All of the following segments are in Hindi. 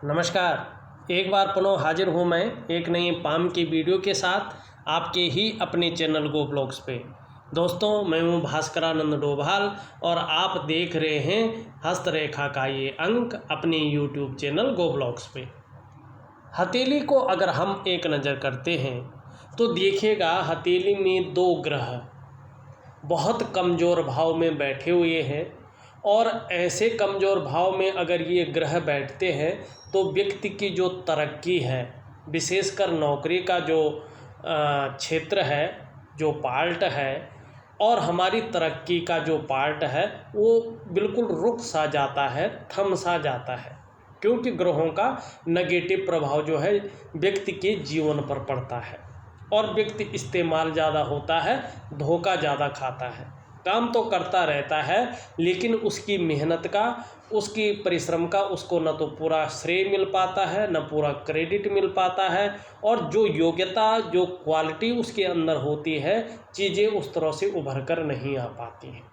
नमस्कार। एक बार पुनः हाजिर हूँ मैं एक नई पाम की वीडियो के साथ आपके ही अपने चैनल गो ब्लॉग्स पे। दोस्तों, मैं हूँ भास्करानंद डोभाल और आप देख रहे हैं हस्तरेखा का ये अंक अपने यूट्यूब चैनल गो ब्लॉग्स पे। हथेली को अगर हम एक नज़र करते हैं तो देखिएगा, हथेली में दो ग्रह बहुत कमज़ोर भाव में बैठे हुए हैं और ऐसे कमज़ोर भाव में अगर ये ग्रह बैठते हैं तो व्यक्ति की जो तरक्की है, विशेषकर नौकरी का जो क्षेत्र है, जो पार्ट है और हमारी तरक्की का जो पार्ट है, वो बिल्कुल रुक सा जाता है, थम सा जाता है, क्योंकि ग्रहों का नेगेटिव प्रभाव जो है व्यक्ति के जीवन पर पड़ता है और व्यक्ति इस्तेमाल ज़्यादा होता है, धोखा ज़्यादा खाता है। काम तो करता रहता है लेकिन उसकी मेहनत का, उसकी परिश्रम का उसको न तो पूरा श्रेय मिल पाता है, न पूरा क्रेडिट मिल पाता है और जो योग्यता, जो क्वालिटी उसके अंदर होती है, चीज़ें उस तरह से उभर कर नहीं आ पाती हैं।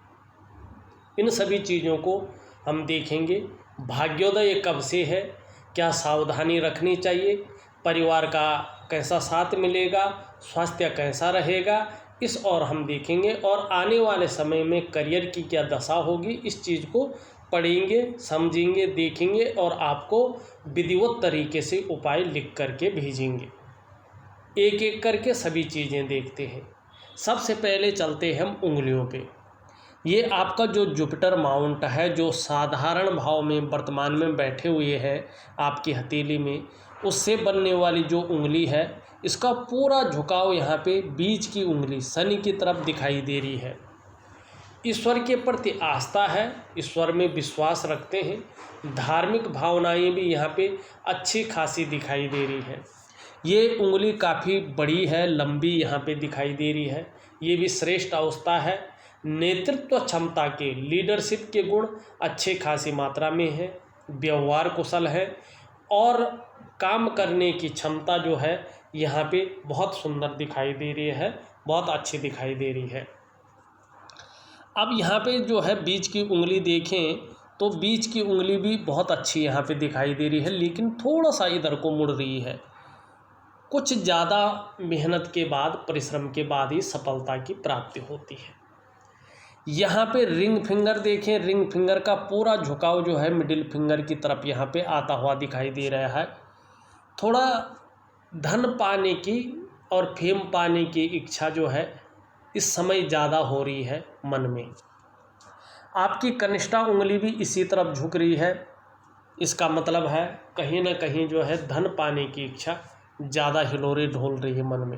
इन सभी चीज़ों को हम देखेंगे। भाग्योदय कब से है, क्या सावधानी रखनी चाहिए, परिवार का कैसा साथ मिलेगा, स्वास्थ्य कैसा रहेगा, इस और हम देखेंगे और आने वाले समय में करियर की क्या दशा होगी, इस चीज़ को पढ़ेंगे, समझेंगे, देखेंगे और आपको विधिवत तरीके से उपाय लिख करके भेजेंगे। एक एक करके सभी चीज़ें देखते हैं। सबसे पहले चलते हैं हम उंगलियों पे। ये आपका जो जुपिटर माउंट है, जो साधारण भाव में वर्तमान में बैठे हुए हैं आपकी हथेली में, उससे बनने वाली जो उंगली है, इसका पूरा झुकाव यहाँ पे बीच की उंगली शनि की तरफ दिखाई दे रही है। ईश्वर के प्रति आस्था है, ईश्वर में विश्वास रखते हैं, धार्मिक भावनाएं भी यहाँ पे अच्छी खासी दिखाई दे रही है। ये उंगली काफ़ी बड़ी है, लंबी यहाँ पे दिखाई दे रही है। ये भी श्रेष्ठ अवस्था है। नेतृत्व क्षमता के, लीडरशिप के गुण अच्छे खासी मात्रा में है, व्यवहार कुशल है और काम करने की क्षमता जो है यहाँ पे बहुत सुंदर दिखाई दे रही है, बहुत अच्छी दिखाई दे रही है। अब यहाँ पे जो है बीच की उंगली देखें तो बीच की उंगली भी बहुत अच्छी यहाँ पे दिखाई दे रही है, लेकिन थोड़ा सा इधर को मुड़ रही है। कुछ ज़्यादा मेहनत के बाद, परिश्रम के बाद ही सफलता की प्राप्ति होती है। यहाँ पे रिंग फिंगर देखें, रिंग फिंगर का पूरा झुकाव जो है मिडिल फिंगर की तरफ यहाँ पे आता हुआ दिखाई दे रहा है। थोड़ा धन पाने की और फेम पाने की इच्छा जो है इस समय ज़्यादा हो रही है मन में। आपकी कनिष्ठा उंगली भी इसी तरफ झुक रही है। इसका मतलब है कहीं ना कहीं जो है धन पाने की इच्छा ज़्यादा हिलोरे ढोल रही है मन में,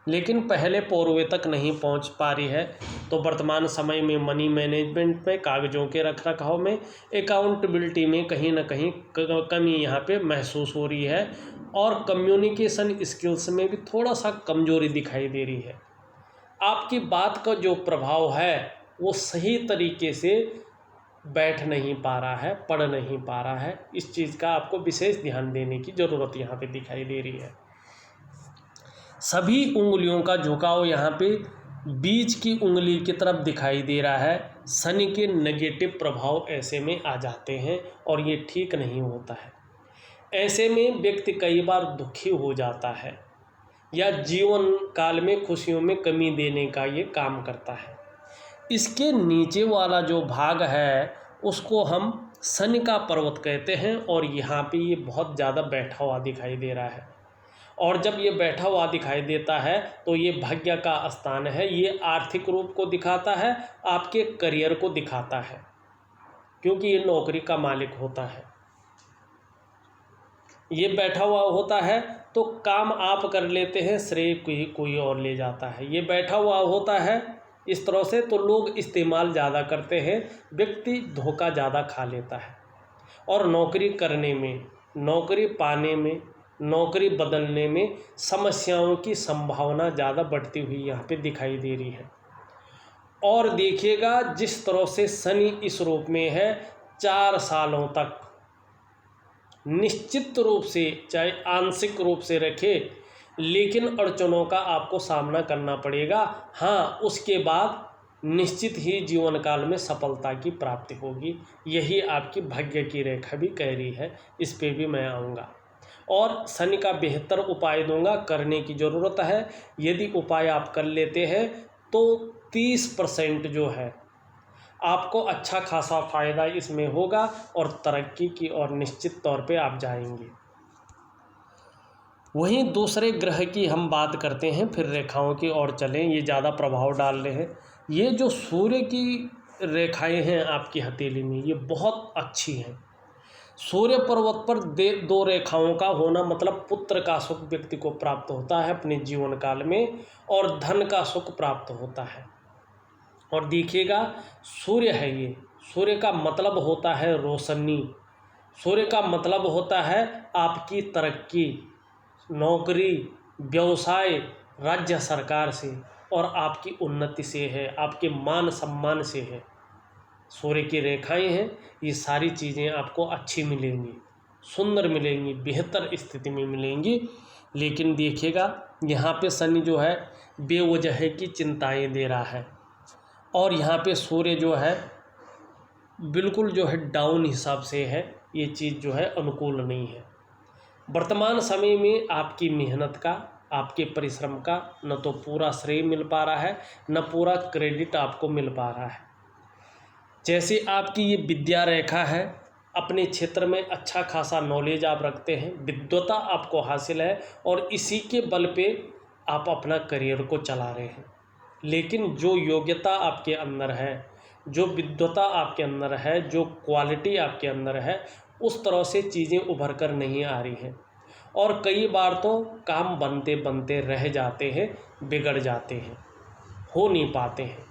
लेकिन पहले पौरवे तक नहीं पहुंच पा रही है। तो वर्तमान समय में मनी मैनेजमेंट में, कागज़ों के रख रखाव में, अकाउंटेबिलिटी में कहीं ना कहीं कमी यहाँ पे महसूस हो रही है और कम्युनिकेशन स्किल्स में भी थोड़ा सा कमजोरी दिखाई दे रही है। आपकी बात का जो प्रभाव है वो सही तरीके से बैठ नहीं पा रहा है, पढ़ नहीं पा रहा है। इस चीज़ का आपको विशेष ध्यान देने की ज़रूरत यहाँ पे दिखाई दे रही है। सभी उंगलियों का झुकाव यहाँ पे बीच की उंगली की तरफ दिखाई दे रहा है। शनि के नेगेटिव प्रभाव ऐसे में आ जाते हैं और ये ठीक नहीं होता है। ऐसे में व्यक्ति कई बार दुखी हो जाता है या जीवन काल में खुशियों में कमी देने का ये काम करता है। इसके नीचे वाला जो भाग है उसको हम शनि का पर्वत कहते हैं और यहाँ पे ये बहुत ज़्यादा बैठा हुआ दिखाई दे रहा है। और जब ये बैठा हुआ दिखाई देता है तो ये भाग्य का स्थान है। ये आर्थिक रूप को दिखाता है, आपके करियर को दिखाता है, क्योंकि ये नौकरी का मालिक होता है। ये बैठा हुआ होता है तो काम आप कर लेते हैं, श्रेय कोई और ले जाता है। ये बैठा हुआ होता है इस तरह से तो लोग इस्तेमाल ज़्यादा करते हैं, व्यक्ति धोखा ज़्यादा खा लेता है और नौकरी करने में, नौकरी पाने में, नौकरी बदलने में समस्याओं की संभावना ज़्यादा बढ़ती हुई यहाँ पे दिखाई दे रही है। और देखिएगा जिस तरह से शनि इस रूप में है, 4 सालों तक निश्चित रूप से, चाहे आंशिक रूप से रखे, लेकिन अड़चनों का आपको सामना करना पड़ेगा। हाँ, उसके बाद निश्चित ही जीवन काल में सफलता की प्राप्ति होगी। यही आपकी भाग्य की रेखा भी कह रही है, इस पे भी मैं आऊँगा और शनि का बेहतर उपाय दूंगा, करने की ज़रूरत है। यदि उपाय आप कर लेते हैं तो 30% जो है आपको अच्छा खासा फ़ायदा इसमें होगा और तरक्की की ओर निश्चित तौर पे आप जाएंगे। वहीं दूसरे ग्रह की हम बात करते हैं, फिर रेखाओं की ओर चलें, ये ज़्यादा प्रभाव डाल रहे हैं। ये जो सूर्य की रेखाएं हैं आपकी हथेली में, ये बहुत अच्छी हैं। सूर्य पर्वत पर 2 रेखाओं का होना मतलब पुत्र का सुख व्यक्ति को प्राप्त होता है अपने जीवन काल में, और धन का सुख प्राप्त होता है। और देखिएगा, सूर्य है ये, सूर्य का मतलब होता है रोशनी, सूर्य का मतलब होता है आपकी तरक्की, नौकरी, व्यवसाय, राज्य सरकार से और आपकी उन्नति से है, आपके मान सम्मान से है। सूर्य की रेखाएं हैं, ये सारी चीज़ें आपको अच्छी मिलेंगी, सुंदर मिलेंगी, बेहतर स्थिति में मिलेंगी। लेकिन देखिएगा, यहाँ पे शनि जो है बेवजह की चिंताएं दे रहा है और यहाँ पे सूर्य जो है बिल्कुल जो है डाउन हिसाब से है। ये चीज़ जो है अनुकूल नहीं है। वर्तमान समय में आपकी मेहनत का, आपके परिश्रम का न तो पूरा श्रेय मिल पा रहा है, न पूरा क्रेडिट आपको मिल पा रहा है। जैसे आपकी ये विद्या रेखा है, अपने क्षेत्र में अच्छा खासा नॉलेज आप रखते हैं, विद्वता आपको हासिल है और इसी के बल पे आप अपना करियर को चला रहे हैं। लेकिन जो योग्यता आपके अंदर है, जो विद्वता आपके अंदर है, जो क्वालिटी आपके अंदर है, उस तरह से चीज़ें उभर कर नहीं आ रही हैं और कई बार तो काम बनते बनते रह जाते हैं, बिगड़ जाते हैं, हो नहीं पाते हैं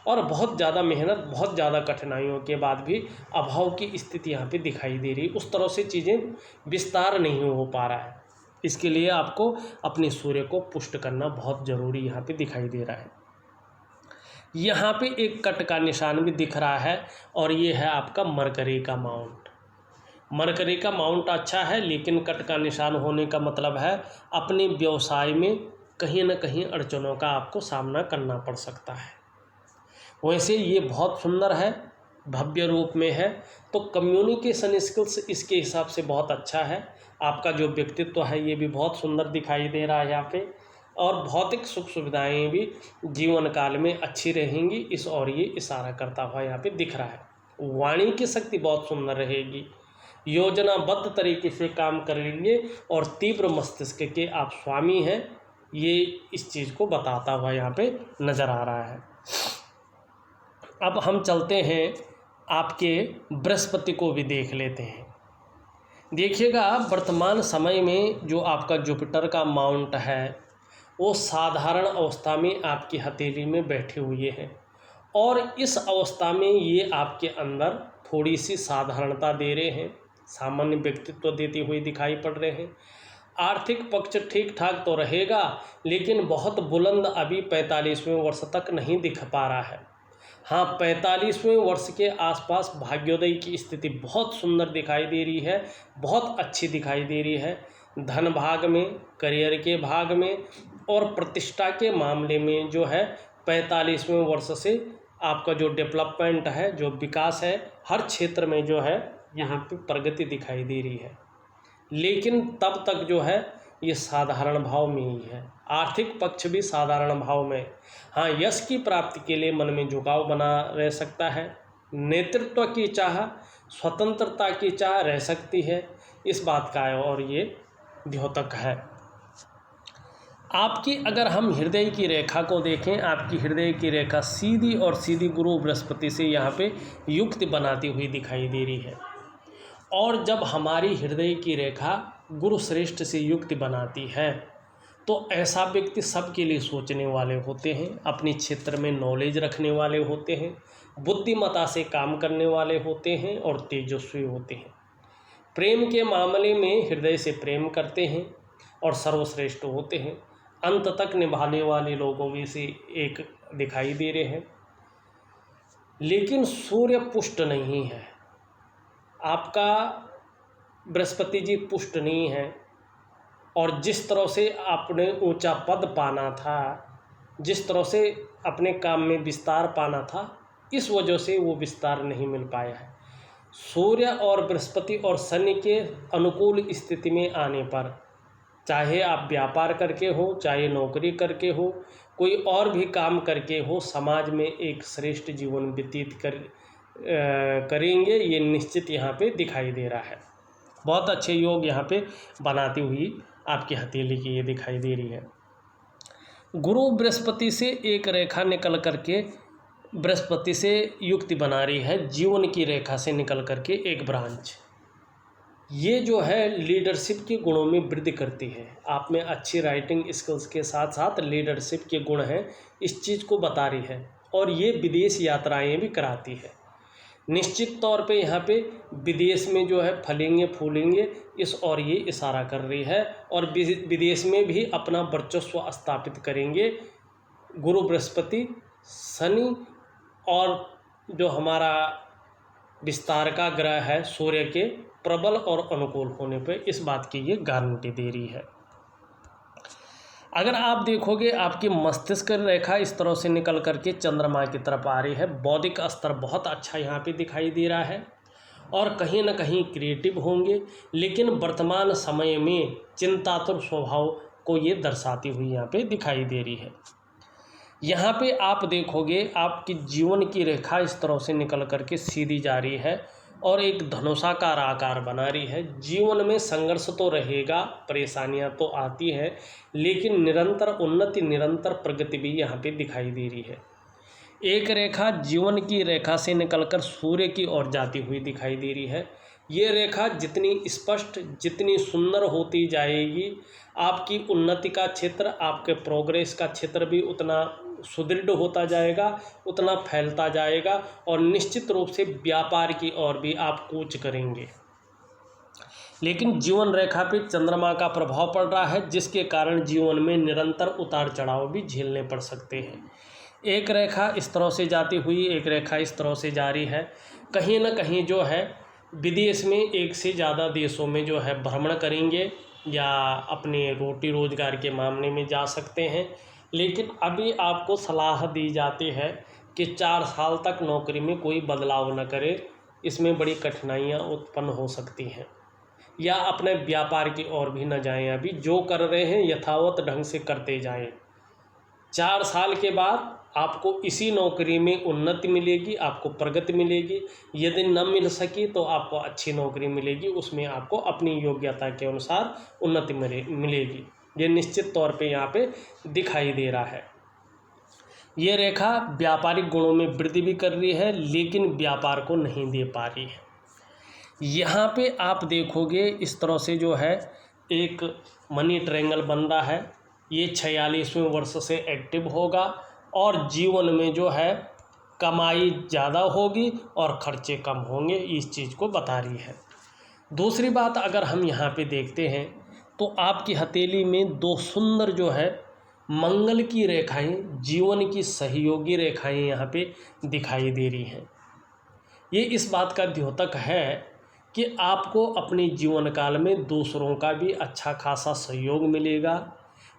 और बहुत ज़्यादा मेहनत, बहुत ज़्यादा कठिनाइयों के बाद भी अभाव की स्थिति यहाँ पे दिखाई दे रही। उस तरह से चीज़ें विस्तार नहीं हो पा रहा है। इसके लिए आपको अपने सूर्य को पुष्ट करना बहुत ज़रूरी यहाँ पे दिखाई दे रहा है। यहाँ पे एक कट का निशान भी दिख रहा है और ये है आपका मरकरी का माउंट। मरकरी का माउंट अच्छा है, लेकिन कट का निशान होने का मतलब है अपने व्यवसाय में कहीं ना कहीं अड़चनों का आपको सामना करना पड़ सकता है। वैसे ये बहुत सुंदर है, भव्य रूप में है, तो कम्युनिकेशन स्किल्स इसके हिसाब से बहुत अच्छा है। आपका जो व्यक्तित्व है ये भी बहुत सुंदर दिखाई दे रहा है यहाँ पे, और भौतिक सुख सुविधाएं भी जीवन काल में अच्छी रहेंगी, इस और ये इशारा करता हुआ यहाँ पे दिख रहा है। वाणी की शक्ति बहुत सुंदर रहेगी, योजनाबद्ध तरीके से काम करेंगे और तीव्र मस्तिष्क के आप स्वामी हैं, ये इस चीज़ को बताता हुआ यहाँ पे नज़र आ रहा है। अब हम चलते हैं, आपके बृहस्पति को भी देख लेते हैं। देखिएगा, वर्तमान समय में जो आपका जुपिटर का माउंट है वो साधारण अवस्था में आपकी हथेली में बैठे हुए हैं और इस अवस्था में ये आपके अंदर थोड़ी सी साधारणता दे रहे हैं, सामान्य व्यक्तित्व देते हुए दिखाई पड़ रहे हैं। आर्थिक पक्ष ठीक ठाक तो रहेगा, लेकिन बहुत बुलंद अभी 45वें वर्ष तक नहीं दिख पा रहा है। हाँ, 45वें वर्ष के आसपास भाग्योदय की स्थिति बहुत सुंदर दिखाई दे रही है, बहुत अच्छी दिखाई दे रही है। धन भाग में, करियर के भाग में और प्रतिष्ठा के मामले में जो है 45वें वर्ष से आपका जो डेवलपमेंट है, जो विकास है, हर क्षेत्र में जो है यहाँ पे प्रगति दिखाई दे रही है। लेकिन तब तक जो है ये साधारण भाव में ही है, आर्थिक पक्ष भी साधारण भाव में। हाँ, यश की प्राप्ति के लिए मन में झुकाव बना रह सकता है, नेतृत्व की चाह, स्वतंत्रता की चाह रह सकती है, इस बात का और ये द्योतक है। आपकी अगर हम हृदय की रेखा को देखें, आपकी हृदय की रेखा सीधी और सीधी गुरु बृहस्पति से यहाँ पे युक्ति बनाती हुई दिखाई दे रही है। और जब हमारी हृदय की रेखा गुरु श्रेष्ठ से युक्ति बनाती है तो ऐसा व्यक्ति सबके लिए सोचने वाले होते हैं, अपने क्षेत्र में नॉलेज रखने वाले होते हैं, बुद्धिमत्ता से काम करने वाले होते हैं और तेजस्वी होते हैं। प्रेम के मामले में हृदय से प्रेम करते हैं और सर्वश्रेष्ठ होते हैं, अंत तक निभाने वाले लोगों में से एक दिखाई दे रहे हैं। लेकिन सूर्य पुष्ट नहीं है, आपका बृहस्पति जी पुष्ट नहीं है और जिस तरह से आपने ऊंचा पद पाना था, जिस तरह से अपने काम में विस्तार पाना था, इस वजह से वो विस्तार नहीं मिल पाया है। सूर्य और बृहस्पति और शनि के अनुकूल स्थिति में आने पर, चाहे आप व्यापार करके हो, चाहे नौकरी करके हो, कोई और भी काम करके हो, समाज में एक श्रेष्ठ जीवन व्यतीत करेंगे, ये निश्चित यहाँ पे दिखाई दे रहा है। बहुत अच्छे योग यहाँ पे बनाती हुई आपकी हथेली की ये दिखाई दे रही है। गुरु बृहस्पति से एक रेखा निकल करके बृहस्पति से युक्ति बना रही है, जीवन की रेखा से निकल करके एक ब्रांच। ये जो है लीडरशिप के गुणों में वृद्धि करती है। आप में अच्छी राइटिंग स्किल्स के साथ साथ लीडरशिप के गुण हैं, इस चीज़ को बता रही है। और ये विदेश यात्राएं भी कराती है। निश्चित तौर पे यहाँ पे विदेश में जो है फलेंगे फूलेंगे, इस और ये इशारा कर रही है। और विदेश में भी अपना वर्चस्व स्थापित करेंगे। गुरु बृहस्पति शनि और जो हमारा विस्तार का ग्रह है सूर्य के प्रबल और अनुकूल होने पर इस बात की ये गारंटी दे रही है। अगर आप देखोगे आपकी मस्तिष्क रेखा इस तरह से निकल करके चंद्रमा की तरफ आ रही है, बौद्धिक स्तर बहुत अच्छा यहाँ पे दिखाई दे रहा है और कहीं ना कहीं क्रिएटिव होंगे, लेकिन वर्तमान समय में चिंतातुर स्वभाव को ये दर्शाती हुई यहाँ पे दिखाई दे रही है। यहाँ पे आप देखोगे आपकी जीवन की रेखा इस तरह से निकल करके सीधी जा रही है और एक धनुषाकार आकार बना रही है। जीवन में संघर्ष तो रहेगा, परेशानियां तो आती हैं, लेकिन निरंतर उन्नति, निरंतर प्रगति भी यहाँ पे दिखाई दे रही है। एक रेखा जीवन की रेखा से निकलकर सूर्य की ओर जाती हुई दिखाई दे रही है। ये रेखा जितनी स्पष्ट, जितनी सुंदर होती जाएगी, आपकी उन्नति का क्षेत्र, आपके प्रोग्रेस का क्षेत्र भी उतना सुदृढ़ होता जाएगा, उतना फैलता जाएगा और निश्चित रूप से व्यापार की ओर भी आप कूच करेंगे। लेकिन जीवन रेखा पे चंद्रमा का प्रभाव पड़ रहा है, जिसके कारण जीवन में निरंतर उतार चढ़ाव भी झेलने पड़ सकते हैं। एक रेखा इस तरह से जाती हुई, एक रेखा इस तरह से जारी है। कहीं ना कहीं जो है विदेश में एक से ज़्यादा देशों में जो है भ्रमण करेंगे या अपने रोटी रोजगार के मामले में जा सकते हैं। लेकिन अभी आपको सलाह दी जाती है कि 4 साल तक नौकरी में कोई बदलाव न करें, इसमें बड़ी कठिनाइयाँ उत्पन्न हो सकती हैं। या अपने व्यापार की ओर भी न जाएं, अभी जो कर रहे हैं यथावत ढंग से करते जाएं। 4 साल के बाद आपको इसी नौकरी में उन्नति मिलेगी, आपको प्रगति मिलेगी। यदि न मिल सकी तो आपको अच्छी नौकरी मिलेगी, उसमें आपको अपनी योग्यता के अनुसार उन्नति मिलेगी। ये निश्चित तौर पे यहाँ पे दिखाई दे रहा है। ये रेखा व्यापारिक गुणों में वृद्धि भी कर रही है, लेकिन व्यापार को नहीं दे पा रही है। यहाँ पे आप देखोगे इस तरह से जो है एक मनी ट्रायंगल बन रहा है। ये 46वें वर्ष से एक्टिव होगा और जीवन में जो है कमाई ज़्यादा होगी और खर्चे कम होंगे, इस चीज़ को बता रही है। दूसरी बात अगर हम यहाँ पे देखते हैं तो आपकी हथेली में 2 सुंदर जो है मंगल की रेखाएं, जीवन की सहयोगी रेखाएं यहाँ पे दिखाई दे रही हैं। ये इस बात का द्योतक है कि आपको अपने जीवन काल में दूसरों का भी अच्छा खासा सहयोग मिलेगा,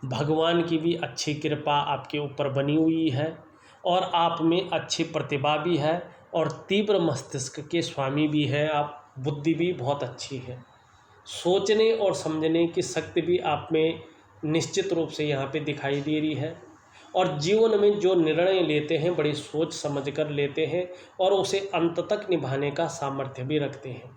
भगवान की भी अच्छी कृपा आपके ऊपर बनी हुई है और आप में अच्छी प्रतिभा भी है और तीव्र मस्तिष्क के स्वामी भी हैं आप। बुद्धि भी बहुत अच्छी है, सोचने और समझने की शक्ति भी आप में निश्चित रूप से यहाँ पे दिखाई दे रही है। और जीवन में जो निर्णय लेते हैं बड़ी सोच समझ कर लेते हैं और उसे अंत तक निभाने का सामर्थ्य भी रखते हैं।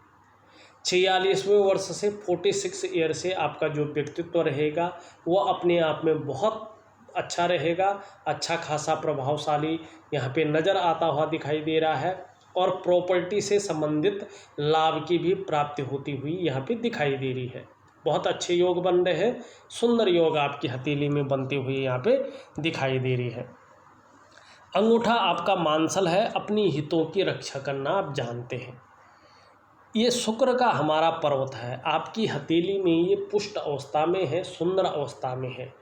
46वें वर्ष से 46 ईयर से आपका जो व्यक्तित्व रहेगा वो अपने आप में बहुत अच्छा रहेगा, अच्छा खासा प्रभावशाली यहाँ पे नज़र आता हुआ दिखाई दे रहा है। और प्रॉपर्टी से संबंधित लाभ की भी प्राप्ति होती हुई यहाँ पे दिखाई दे रही है। बहुत अच्छे योग बन रहे हैं, सुंदर योग आपकी हथेली में बनते हुए यहाँ पे दिखाई दे रही है। अंगूठा आपका मांसल है, अपनी हितों की रक्षा करना आप जानते हैं। ये शुक्र का हमारा पर्वत है, आपकी हथेली में ये पुष्ट अवस्था में है, सुंदर अवस्था में है।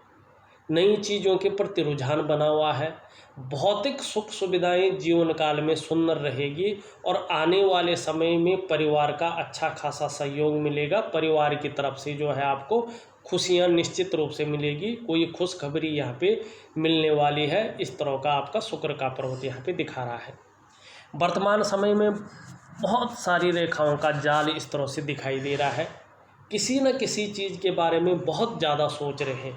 नई चीज़ों के प्रति रुझान बना हुआ है। भौतिक सुख सुविधाएं जीवन काल में सुंदर रहेगी और आने वाले समय में परिवार का अच्छा खासा सहयोग मिलेगा। परिवार की तरफ से जो है आपको खुशियां निश्चित रूप से मिलेगी। कोई खुशखबरी यहाँ पे मिलने वाली है। इस तरह का आपका शुक्र का पर्वत यहाँ पे दिखा रहा है। वर्तमान समय में बहुत सारी रेखाओं का जाल इस तरह से दिखाई दे रहा है। किसी न किसी चीज़ के बारे में बहुत ज़्यादा सोच रहे हैं,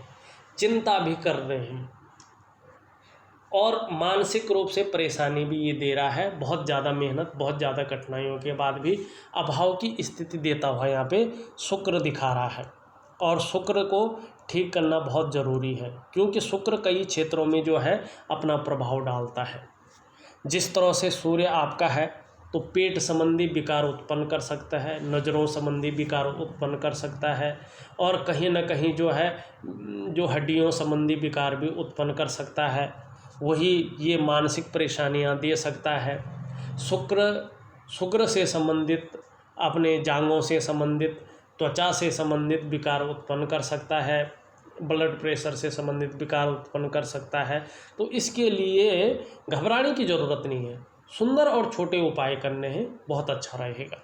चिंता भी कर रहे हैं और मानसिक रूप से परेशानी भी ये दे रहा है। बहुत ज़्यादा मेहनत, बहुत ज़्यादा कठिनाइयों के बाद भी अभाव की स्थिति देता हुआ यहाँ पे शुक्र दिखा रहा है। और शुक्र को ठीक करना बहुत ज़रूरी है, क्योंकि शुक्र कई क्षेत्रों में जो है अपना प्रभाव डालता है। जिस तरह से सूर्य आपका है तो पेट संबंधी विकार उत्पन्न कर सकता है, नज़रों संबंधी विकार उत्पन्न कर सकता है और कहीं ना कहीं जो है जो हड्डियों संबंधी विकार भी उत्पन्न कर सकता है। वही ये मानसिक परेशानियां दे सकता है। शुक्र से संबंधित, अपने जांघों से संबंधित, त्वचा से संबंधित विकार उत्पन्न कर सकता है, ब्लड प्रेशर से संबंधित विकार उत्पन्न कर सकता है। तो इसके लिए घबराने की ज़रूरत नहीं है, सुंदर और छोटे उपाय करने हैं, बहुत अच्छा रहेगा।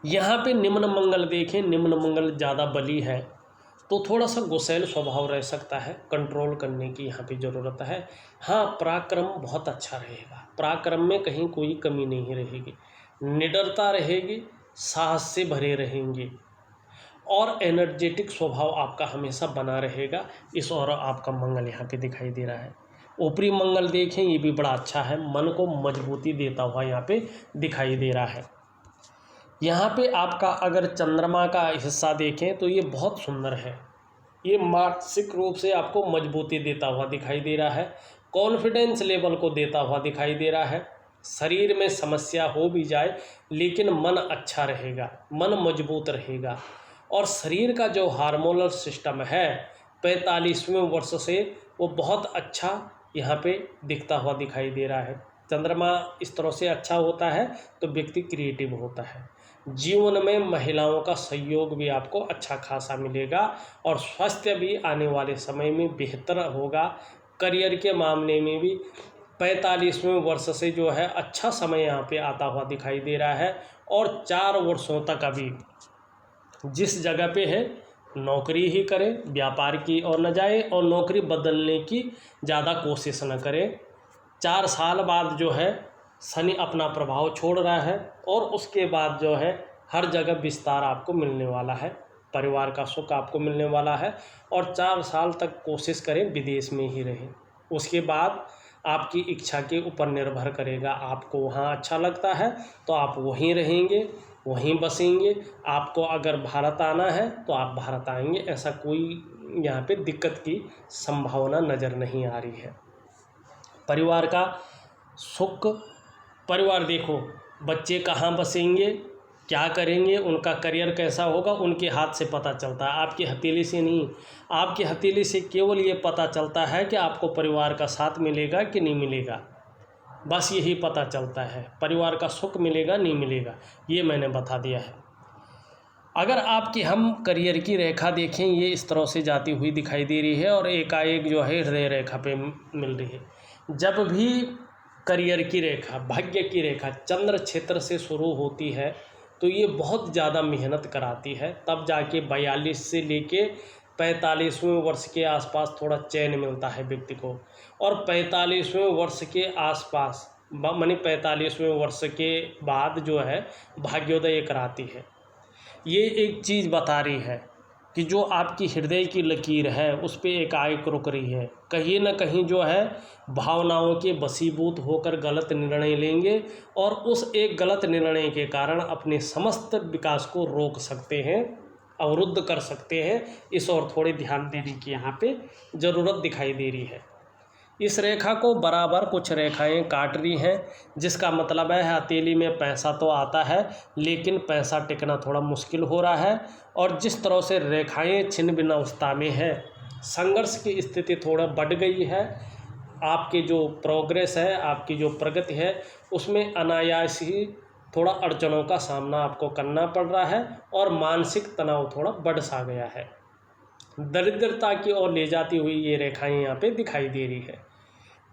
यहाँ पे निम्न मंगल देखें, निम्न मंगल ज़्यादा बली है तो थोड़ा सा गुस्सैल स्वभाव रह सकता है, कंट्रोल करने की यहाँ पे ज़रूरत है। हाँ, पराक्रम बहुत अच्छा रहेगा, पराक्रम में कहीं कोई कमी नहीं रहेगी, निडरता रहेगी, साहस से भरे रहेंगे और एनर्जेटिक स्वभाव आपका हमेशा बना रहेगा। इस और आपका मंगल यहाँ पे दिखाई दे रहा है। ऊपरी मंगल देखें, ये भी बड़ा अच्छा है, मन को मजबूती देता हुआ यहाँ पे दिखाई दे रहा है। यहाँ पे आपका अगर चंद्रमा का हिस्सा देखें तो ये बहुत सुंदर है। ये मानसिक रूप से आपको मजबूती देता हुआ दिखाई दे रहा है, कॉन्फिडेंस लेवल को देता हुआ दिखाई दे रहा है। शरीर में समस्या हो भी जाए लेकिन मन अच्छा रहेगा, मन मजबूत रहेगा। और शरीर का जो हार्मोनल सिस्टम है 45वें वर्ष से वो बहुत अच्छा यहाँ पे दिखता हुआ दिखाई दे रहा है। चंद्रमा इस तरह से अच्छा होता है तो व्यक्ति क्रिएटिव होता है। जीवन में महिलाओं का सहयोग भी आपको अच्छा खासा मिलेगा और स्वास्थ्य भी आने वाले समय में बेहतर होगा। करियर के मामले में भी 45वें वर्ष से जो है अच्छा समय यहाँ पे आता हुआ दिखाई दे रहा है। और 4 वर्षों तक अभी जिस जगह पे है नौकरी ही करें, व्यापार की ओर न जाए और नौकरी बदलने की ज़्यादा कोशिश न करें। 4 साल बाद जो है शनि अपना प्रभाव छोड़ रहा है और उसके बाद जो है हर जगह विस्तार आपको मिलने वाला है, परिवार का सुख आपको मिलने वाला है। और 4 साल तक कोशिश करें विदेश में ही रहें। उसके बाद आपकी इच्छा के ऊपर निर्भर करेगा, आपको वहाँ अच्छा लगता है तो आप वहीं रहेंगे, वहीं बसेंगे। आपको अगर भारत आना है तो आप भारत आएंगे, ऐसा कोई यहाँ पे दिक्कत की संभावना नज़र नहीं आ रही है। परिवार का सुख, परिवार देखो बच्चे कहाँ बसेंगे, क्या करेंगे, उनका करियर कैसा होगा, उनके हाथ से पता चलता है, आपकी हथेली से नहीं। आपकी हथेली से केवल ये पता चलता है कि आपको परिवार का साथ मिलेगा कि नहीं मिलेगा, बस यही पता चलता है। परिवार का सुख मिलेगा नहीं मिलेगा ये मैंने बता दिया है। अगर आपकी हम करियर की रेखा देखें, ये इस तरह से जाती हुई दिखाई दे रही है और एकाएक जो है हृदय रेखा पे मिल रही है। जब भी करियर की रेखा, भाग्य की रेखा चंद्र क्षेत्र से शुरू होती है तो ये बहुत ज़्यादा मेहनत कराती है, तब जाके 42 से लेके 45वें वर्ष के आसपास थोड़ा चैन मिलता है व्यक्ति को। और 45वें वर्ष के आसपास माने 45वें वर्ष के बाद जो है भाग्योदय कराती है। ये एक चीज़ बता रही है कि जो आपकी हृदय की लकीर है उस पर एकाएक रुक रही है, कहीं ना कहीं जो है भावनाओं के वशीभूत होकर गलत निर्णय लेंगे और उस एक गलत निर्णय के कारण अपने समस्त विकास को रोक सकते हैं, अवरुद्ध कर सकते हैं। इस और थोड़े ध्यान देने की यहाँ पे ज़रूरत दिखाई दे रही है। इस रेखा को बराबर कुछ रेखाएं काट रही हैं, जिसका मतलब है हथेली में पैसा तो आता है लेकिन पैसा टिकना थोड़ा मुश्किल हो रहा है। और जिस तरह से रेखाएं छिन्न भिन्न अवस्था में है, संघर्ष की स्थिति थोड़ा बढ़ गई है। आपकी जो प्रोग्रेस है, आपकी जो प्रगति है, उसमें अनायास ही थोड़ा अड़चनों का सामना आपको करना पड़ रहा है और मानसिक तनाव थोड़ा बढ़ सा गया है। दरिद्रता की ओर ले जाती हुई ये रेखाएं यहाँ पे दिखाई दे रही है।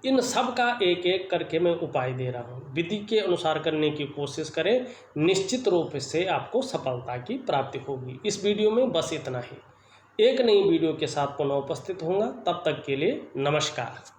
इन सब का एक एक करके मैं उपाय दे रहा हूँ। विधि के अनुसार करने की कोशिश करें, निश्चित रूप से आपको सफलता की प्राप्ति होगी। इस वीडियो में बस इतना ही। एक नई वीडियो के साथ पुनः उपस्थित होऊंगा, तब तक के लिए नमस्कार।